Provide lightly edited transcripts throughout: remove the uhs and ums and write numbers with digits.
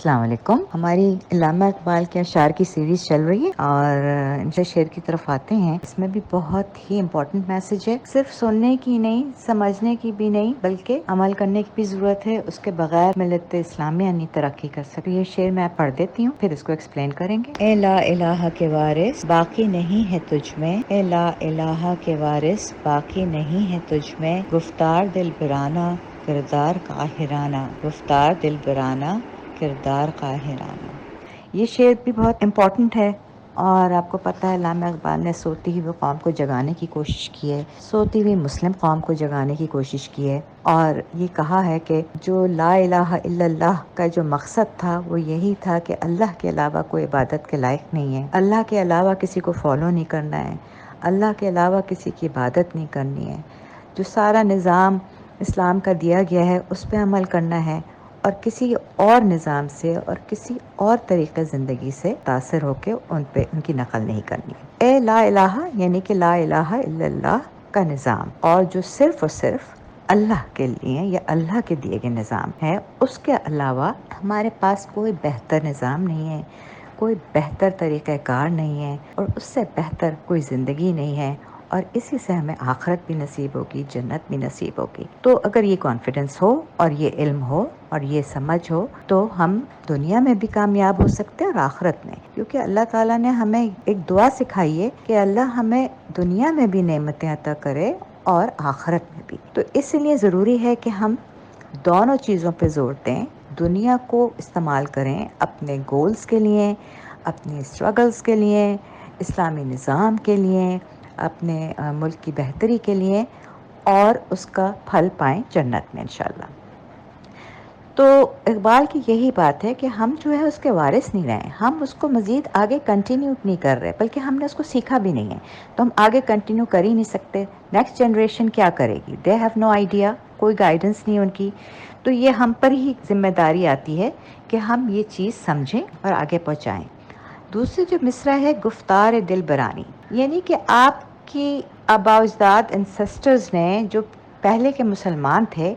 السلام علیکم. ہماری علامہ اقبال کے اشعار کی سیریز چل رہی ہے اور انشاء شعر کی طرف آتے ہیں. اس میں بھی بہت ہی امپورٹنٹ میسج ہے. صرف سننے کی نہیں، سمجھنے کی بھی نہیں، بلکہ عمل کرنے کی بھی ضرورت ہے. اس کے بغیر ملت اسلامیہ نہیں ترقی کر سکتی. یہ شعر میں پڑھ دیتی ہوں، پھر اس کو ایکسپلین کریں گے. اے لا الہ کے وارث باقی نہیں ہے تجھ میں، اے لا الہ کے وارث باقی نہیں ہے تجھ میں، گفتار دل برانہ کردار قاہرانہ، گفتار دل برانہ کردار قاہرانہ. یہ شعر بھی بہت امپورٹنٹ ہے اور آپ کو پتہ ہے علامہ اقبال نے سوتی ہوئی قوم کو جگانے کی کوشش کی ہے، سوتی ہوئی مسلم قوم کو جگانے کی کوشش کی ہے اور یہ کہا ہے کہ جو لا الہ الا اللہ کا جو مقصد تھا وہ یہی تھا کہ اللہ کے علاوہ کوئی عبادت کے لائق نہیں ہے، اللہ کے علاوہ کسی کو فالو نہیں کرنا ہے، اللہ کے علاوہ کسی کی عبادت نہیں کرنی ہے. جو سارا نظام اسلام کا دیا گیا ہے اس پہ عمل کرنا ہے اور کسی اور نظام سے اور کسی اور طریقے زندگی سے متاثر ہو کے ان کی نقل نہیں کرنی ہے. اے لا الہ یعنی کہ لا الہ الا اللہ کا نظام، اور جو صرف اور صرف اللہ کے لیے یا اللہ کے دیے گئے نظام ہے، اس کے علاوہ ہمارے پاس کوئی بہتر نظام نہیں ہے، کوئی بہتر طریقہ کار نہیں ہے اور اس سے بہتر کوئی زندگی نہیں ہے، اور اسی سے ہمیں آخرت بھی نصیب ہوگی، جنت بھی نصیب ہوگی. تو اگر یہ کانفیڈنس ہو اور یہ علم ہو اور یہ سمجھ ہو تو ہم دنیا میں بھی کامیاب ہو سکتے ہیں اور آخرت میں، کیونکہ اللہ تعالیٰ نے ہمیں ایک دعا سکھائی ہے کہ اللہ ہمیں دنیا میں بھی نعمتیں عطا کرے اور آخرت میں بھی. تو اس لیے ضروری ہے کہ ہم دونوں چیزوں پہ زور دیں. دنیا کو استعمال کریں اپنے گولز کے لیے، اپنے اسٹرگلز کے لیے، اسلامی نظام کے لیے، اپنے ملک کی بہتری کے لیے، اور اس کا پھل پائیں جنت میں انشاءاللہ. تو اقبال کی یہی بات ہے کہ ہم جو ہے اس کے وارث نہیں رہے، ہم اس کو مزید آگے کنٹینیو نہیں کر رہے، بلکہ ہم نے اس کو سیکھا بھی نہیں ہے تو ہم آگے کنٹینیو کر ہی نہیں سکتے. نیکسٹ جنریشن کیا کرے گی؟ دے ہیو نو آئیڈیا، کوئی گائیڈنس نہیں ان کی. تو یہ ہم پر ہی ذمہ داری آتی ہے کہ ہم یہ چیز سمجھیں اور آگے پہنچائیں. دوسری جو مصرع ہے گفتار دل برانی، یعنی کہ آپ کی آباء و اجداد انسسٹرز نے جو پہلے کے مسلمان تھے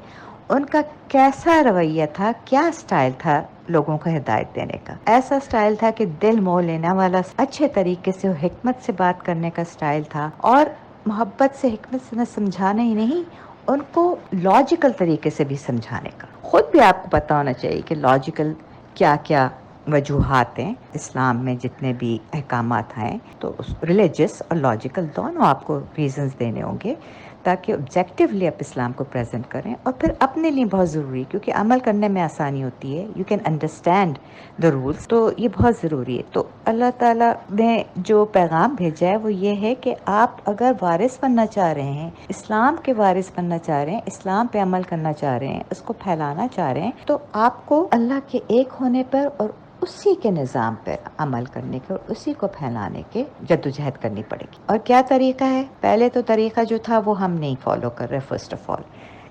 ان کا کیسا رویہ تھا، کیا سٹائل تھا لوگوں کو ہدایت دینے کا. ایسا سٹائل تھا کہ دل موہ لینے والا، اچھے طریقے سے حکمت سے بات کرنے کا سٹائل تھا، اور محبت سے حکمت سے نہ سمجھانا ہی نہیں، ان کو لاجیکل طریقے سے بھی سمجھانے کا. خود بھی آپ کو پتہ ہونا چاہیے کہ لاجیکل کیا کیا وجوہات ہیں اسلام میں، جتنے بھی احکامات ہیں تو ریلیجس اور لاجیکل دونوں آپ کو ریزنز دینے ہوں گے تاکہ آبجیکٹیولی آپ اسلام کو پریزنٹ کریں. اور پھر اپنے لیے بہت ضروری ہے کیونکہ عمل کرنے میں آسانی ہوتی ہے، you can understand the rules, تو یہ بہت ضروری ہے. تو اللہ تعالیٰ نے جو پیغام بھیجا ہے وہ یہ ہے کہ آپ اگر وارث بننا چاہ رہے ہیں، اسلام کے وارث بننا چاہ رہے ہیں، اسلام پہ عمل کرنا چاہ رہے ہیں، اس کو پھیلانا چاہ رہے ہیں، تو آپ کو اللہ کے ایک ہونے پر اور اسی کے نظام پر عمل کرنے کے اور اسی کو پھیلانے کے جدوجہد کرنی پڑے گی. اور کیا طریقہ ہے؟ پہلے تو طریقہ جو تھا وہ ہم نہیں فالو کر رہے. فرسٹ آف آل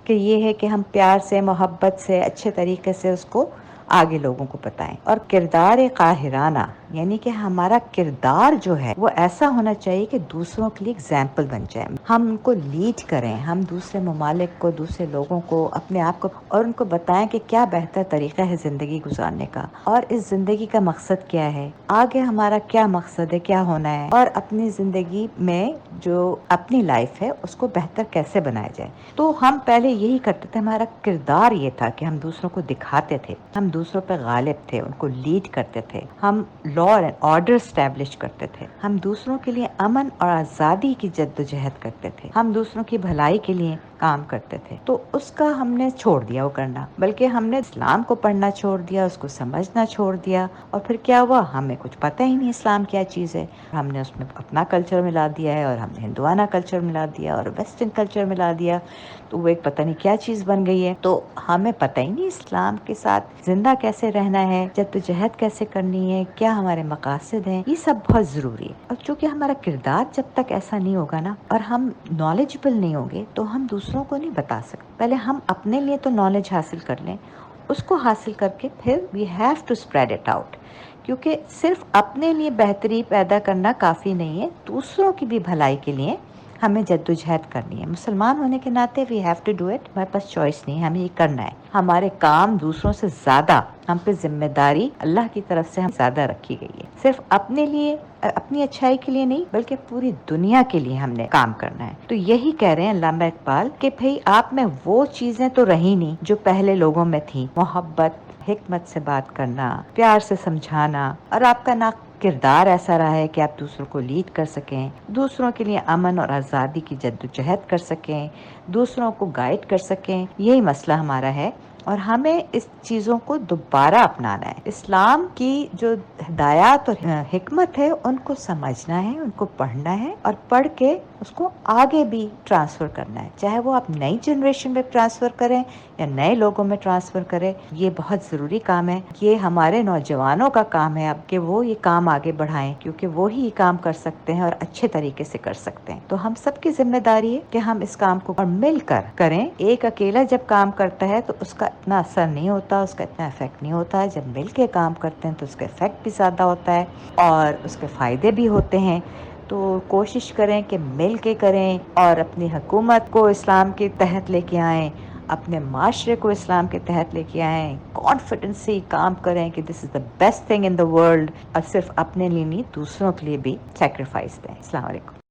کہ یہ ہے کہ ہم پیار سے، محبت سے، اچھے طریقے سے اس کو آگے لوگوں کو بتائیں. اور کردار قاہرانہ یعنی کہ ہمارا کردار جو ہے وہ ایسا ہونا چاہیے کہ دوسروں کے لیے اگزامپل بن جائے. ہم ان کو لیڈ کریں، ہم دوسرے ممالک کو، دوسرے لوگوں کو، اپنے آپ کو، اور ان کو بتائیں کہ کیا بہتر طریقہ ہے زندگی گزارنے کا، اور اس زندگی کا مقصد کیا ہے، آگے ہمارا کیا مقصد ہے، کیا ہونا ہے، اور اپنی زندگی میں جو اپنی لائف ہے اس کو بہتر کیسے بنایا جائے. تو ہم پہلے یہی کرتے تھے، ہمارا کردار یہ تھا کہ ہم دوسروں کو دکھاتے تھے، ہم دوسروں پہ غالب تھے، ان کو لیڈ کرتے تھے، ہم لا اینڈ آرڈر اسٹیبلش کرتے تھے، ہم دوسروں کے لیے امن اور آزادی کی جدوجہد کرتے تھے، ہم دوسروں کی بھلائی کے لیے کام کرتے تھے. تو اس کا ہم نے چھوڑ دیا وہ کرنا، بلکہ ہم نے اسلام کو پڑھنا چھوڑ دیا، اس کو سمجھنا چھوڑ دیا. اور پھر کیا ہوا؟ ہمیں کچھ پتہ ہی نہیں اسلام کیا چیز ہے. ہم نے اس میں اپنا کلچر ملا دیا ہے، اور ہم نے ہندوانہ کلچر ملا دیا اور ویسٹرن کلچر ملا دیا، تو وہ ایک پتہ نہیں کیا چیز بن گئی ہے. تو ہمیں پتہ ہی نہیں اسلام کے ساتھ زندہ کیسے رہنا ہے، جدوجہد کیسے کرنی ہے، کیا ہمارے مقاصد ہیں. یہ سب بہت ضروری ہے. اور چونکہ ہمارا کردار جب تک ایسا نہیں ہوگا نا، اور ہم نالجبل نہیں ہوں گے، تو ہم دوسروں کو نہیں بتا سکتے. پہلے ہم اپنے لیے تو نالج حاصل کر لیں، اس کو حاصل کر کے پھر we have to spread it out. کیونکہ صرف اپنے لیے بہتری پیدا کرنا کافی نہیں ہے، دوسروں کی بھی بھلائی کے لیے ہمیں جدوجہد کرنی ہے. مسلمان ہونے کے ناطے we have to do it. ہمارے پاس چوائس نہیں ہے, ہمیں یہ کرنا ہے. ہمارے کام دوسروں سے زیادہ, ہم پہ ذمہ داری اللہ کی طرف سے ہم زیادہ رکھی گئی ہے. صرف اپنے لیے, اپنی اچھائی کے لیے نہیں, بلکہ پوری دنیا کے لیے ہم نے کام کرنا ہے. تو یہی کہہ رہے ہیں علامہ اقبال کہ بھئی آپ میں وہ چیزیں تو رہی نہیں جو پہلے لوگوں میں تھیں. محبت, حکمت سے بات کرنا, پیار سے سمجھانا, اور آپ کا نہ کردار ایسا رہا ہے کہ آپ دوسروں کو لیڈ کر سکیں, دوسروں کے لیے امن اور آزادی کی جدوجہد کر سکیں, دوسروں کو گائیڈ کر سکیں. یہی مسئلہ ہمارا ہے اور ہمیں اس چیزوں کو دوبارہ اپنانا ہے. اسلام کی جو ہدایات اور حکمت ہے ان کو سمجھنا ہے, ان کو پڑھنا ہے, اور پڑھ کے اس کو آگے بھی ٹرانسفر کرنا ہے. چاہے وہ آپ نئی جنریشن میں ٹرانسفر کریں یا نئے لوگوں میں ٹرانسفر کریں, یہ بہت ضروری کام ہے. یہ ہمارے نوجوانوں کا کام ہے اب کہ وہ یہ کام آگے بڑھائیں, کیونکہ وہی یہ کام کر سکتے ہیں اور اچھے طریقے سے کر سکتے ہیں. تو ہم سب کی ذمہ داری ہے کہ ہم اس کام کو اور مل کر کریں. ایک اکیلا جب کام کرتا ہے تو اس کا اتنا اثر نہیں ہوتا, اس کا اتنا افیکٹ نہیں ہوتا ہے. جب مل کے کام کرتے ہیں تو اس کا افیکٹ بھی زیادہ ہوتا ہے اور اس کے فائدے بھی ہوتے ہیں. تو کوشش کریں کہ مل کے کریں اور اپنی حکومت کو اسلام کے تحت لے کے آئیں, اپنے معاشرے کو اسلام کے تحت لے کے آئیں, کانفیڈنس سے کام کریں کہ this is the best thing in the world, اور صرف اپنے لیے نہیں دوسروں کے لیے بھی سیکریفائس دیں. السلام علیکم.